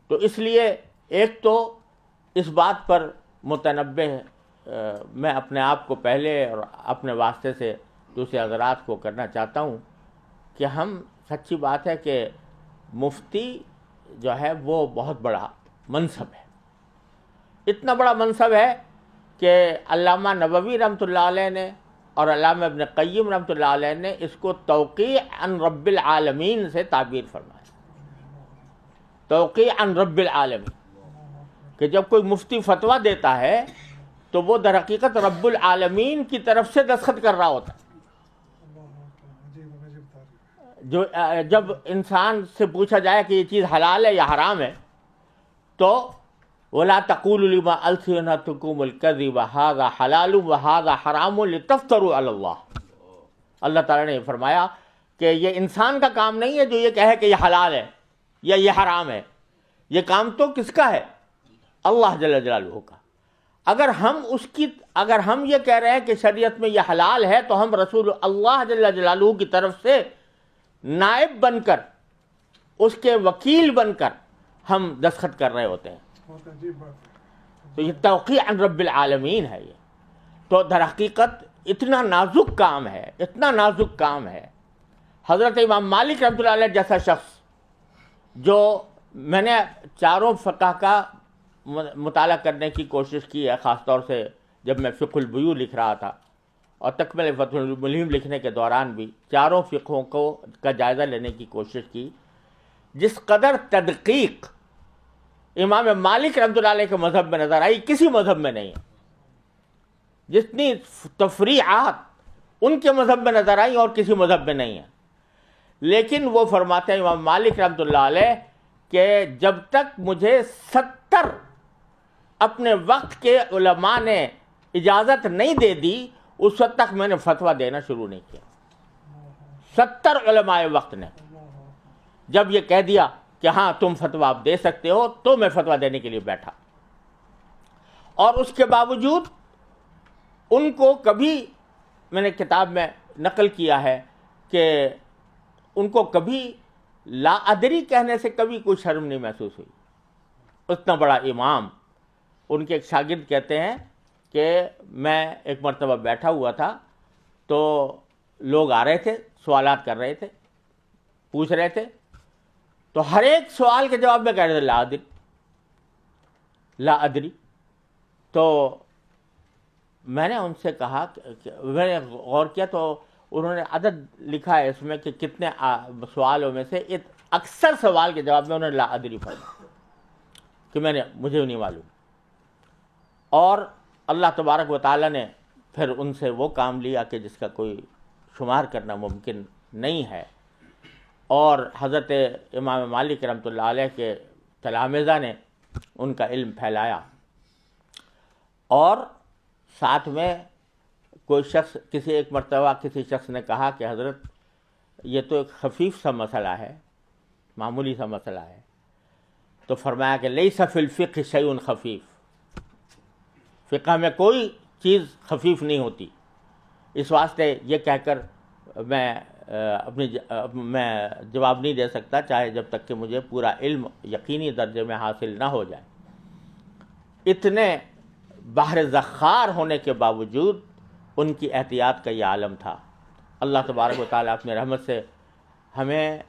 تو اس لیے ایک تو اس بات پر متنبہ میں اپنے آپ کو پہلے اور اپنے واسطے سے دوسرے حضرات کو کرنا چاہتا ہوں کہ ہم سچی بات ہے کہ مفتی جو ہے وہ بہت بڑا منصب ہے، اتنا بڑا منصب ہے کہ علامہ نووی رحمۃ اللہ علیہ نے اور علامہ ابن قیم رحمۃ اللہ علیہ نے اس کو توقیع عن رب العالمین سے تعبیر فرمایا، توقیع عن رب العالمین، کہ جب کوئی مفتی فتویٰ دیتا ہے تو وہ در حقیقت رب العالمین کی طرف سے دستخط کر رہا ہوتا ہے۔ جو جب انسان سے پوچھا جائے کہ یہ چیز حلال ہے یا حرام ہے تو وَلَا تَقُولُوا لِمَا أَلْسِنَتُكُمُ الْكَذِبَ هَذَا حَلَالٌ وَهَذَا حَرَامٌ لِتَفْتَرُوا عَلَى اللَّهِ۔ اللہ تعالیٰ نے فرمایا کہ یہ انسان کا کام نہیں ہے جو یہ کہے کہ یہ حلال ہے یا یہ حرام ہے، یہ کام تو کس کا ہے؟ اللہ جل جلالہ کا۔ اگر ہم یہ کہہ رہے ہیں کہ شریعت میں یہ حلال ہے تو ہم رسول اللہ جل جلالہ کی طرف سے نائب بن کر، اس کے وکیل بن کر ہم دستخط کر رہے ہوتے ہیں۔ تو یہ توقیع عن رب العالمین ہے۔ یہ تو در حقیقت اتنا نازک کام ہے، اتنا نازک کام ہے۔ حضرت امام مالک رحمۃ اللہ علیہ جیسا شخص، جو میں نے چاروں فقہ کا مطالعہ کرنے کی کوشش کی ہے، خاص طور سے جب میں فقہ البیوع لکھ رہا تھا اور تکمل فتح الملہم لکھنے کے دوران بھی چاروں فقہوں کا جائزہ لینے کی کوشش کی۔ جس قدر تدقیق امام مالک رحمۃ اللہ علیہ کے مذہب میں نظر آئی کسی مذہب میں نہیں ہے، جتنی تفریعات ان کے مذہب میں نظر آئی اور کسی مذہب میں نہیں ہے۔ لیکن وہ فرماتے ہیں امام مالک رحمۃ اللہ علیہ کہ جب تک مجھے 70 اپنے وقت کے علماء نے اجازت نہیں دے دی اس وقت تک میں نے فتویٰ دینا شروع نہیں کیا۔ 70 علماء وقت نے جب یہ کہہ دیا کہ ہاں تم فتویٰ آپ دے سکتے ہو تو میں فتویٰ دینے کے لیے بیٹھا، اور اس کے باوجود ان کو کبھی، میں نے کتاب میں نقل کیا ہے کہ ان کو کبھی لا ادری کہنے سے کبھی کوئی شرم نہیں محسوس ہوئی۔ اتنا بڑا امام، ان کے ایک شاگرد کہتے ہیں کہ میں ایک مرتبہ بیٹھا ہوا تھا تو لوگ آ رہے تھے، سوالات کر رہے تھے، پوچھ رہے تھے، تو ہر ایک سوال کے جواب میں کہہ رہے تھے لا ادری لا ادری۔ تو میں نے ان سے کہا میں نے غور کیا تو انہوں نے عدد لکھا ہے اس میں کہ کتنے سوالوں میں سے اکثر سوال کے جواب میں انہوں نے لا ادری فرمایا کہ مجھے نہیں معلوم۔ اور اللہ تبارک و تعالیٰ نے پھر ان سے وہ کام لیا کہ جس کا کوئی شمار کرنا ممکن نہیں ہے، اور حضرت امام مالک رحمۃ اللہ علیہ کے تلامذہ نے ان کا علم پھیلایا۔ اور ساتھ میں کوئی شخص ایک مرتبہ کسی شخص نے کہا کہ حضرت یہ تو ایک خفیف سا مسئلہ ہے، معمولی سا مسئلہ ہے، تو فرمایا کہ لیس فی الفقہ شیء خفیف، فقہ میں کوئی چیز خفیف نہیں ہوتی۔ اس واسطے یہ کہہ کر میں جواب نہیں دے سکتا چاہے جب تک کہ مجھے پورا علم یقینی درجے میں حاصل نہ ہو جائے۔ اتنے بحر زخار ہونے کے باوجود ان کی احتیاط کا یہ عالم تھا۔ اللہ تبارک و تعالیٰ اپنے رحمت سے ہمیں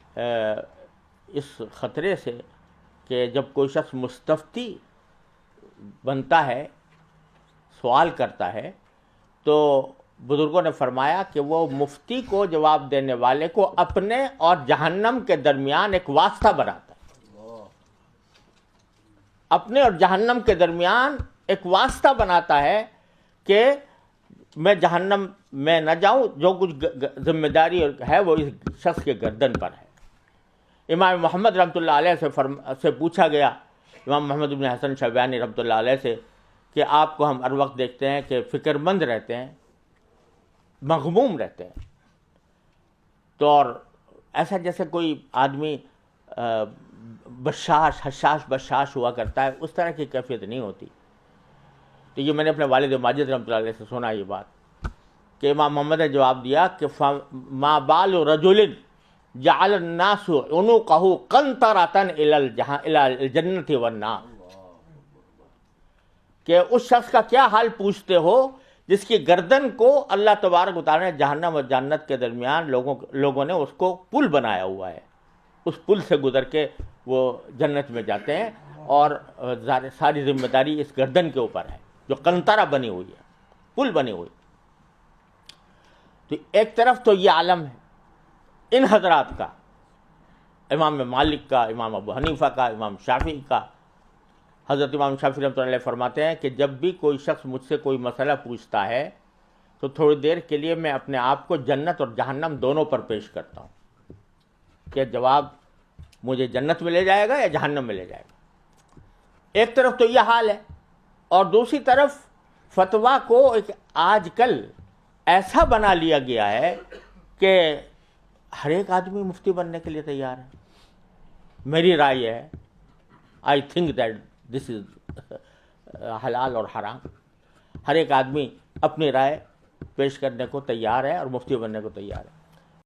اس خطرے سے کہ جب کوئی شخص مستفتی بنتا ہے، سوال کرتا ہے، تو بزرگوں نے فرمایا کہ وہ مفتی کو جواب دینے والے کو اپنے اور جہنم کے درمیان ایک واسطہ بناتا ہے، اپنے اور جہنم کے درمیان ایک واسطہ بناتا ہے کہ میں جہنم میں نہ جاؤں، جو کچھ ذمہ داری ہے وہ اس شخص کے گردن پر ہے۔ امام محمد رحمۃ اللہ علیہ سے پوچھا گیا، امام محمد بن حسن شیبانی رحمۃ اللہ علیہ سے، کہ آپ کو ہم ہر وقت دیکھتے ہیں کہ فکر مند رہتے ہیں، مغموم رہتے ہیں، تو اور ایسا جیسے کوئی آدمی حشاش بشاش ہوا کرتا ہے، اس طرح کی کیفیت نہیں ہوتی۔ تو یہ میں نے اپنے والد ماجد رحمۃ اللہ علیہ سے سنا یہ بات کہ امام محمد نے جواب دیا کہ ما بال رجل جعل الناس عنقہ قنطرۃ الی الجنۃ والنار، کہ اس شخص کا کیا حال پوچھتے ہو جس کی گردن کو اللہ تبارک و تعالیٰ نے جہنم اور جنت کے درمیان لوگوں نے اس کو پل بنایا ہوا ہے، اس پل سے گزر کے وہ جنت میں جاتے ہیں، اور ساری ذمہ داری اس گردن کے اوپر ہے جو قنطرہ بنی ہوئی ہے، پل بنی ہوئی۔ تو ایک طرف تو یہ عالم ہے ان حضرات کا، امام مالک کا، امام ابو حنیفہ کا، امام شافعی کا۔ حضرت امام شافعی رحمۃ اللہ علیہ فرماتے ہیں کہ جب بھی کوئی شخص مجھ سے کوئی مسئلہ پوچھتا ہے تو تھوڑی دیر کے لیے میں اپنے آپ کو جنت اور جہنم دونوں پر پیش کرتا ہوں کہ جواب مجھے جنت میں لے جائے گا یا جہنم میں لے جائے گا۔ ایک طرف تو یہ حال ہے، اور دوسری طرف فتویٰ کو ایک آج کل ایسا بنا لیا گیا ہے کہ ہر ایک آدمی مفتی بننے کے لیے تیار ہے۔ میری رائے ہے، آئی تھنک دیٹ دس از حلال اور حرام، ہر ایک آدمی اپنی رائے پیش کرنے کو تیار ہے اور مفتی بننے کو تیار ہے۔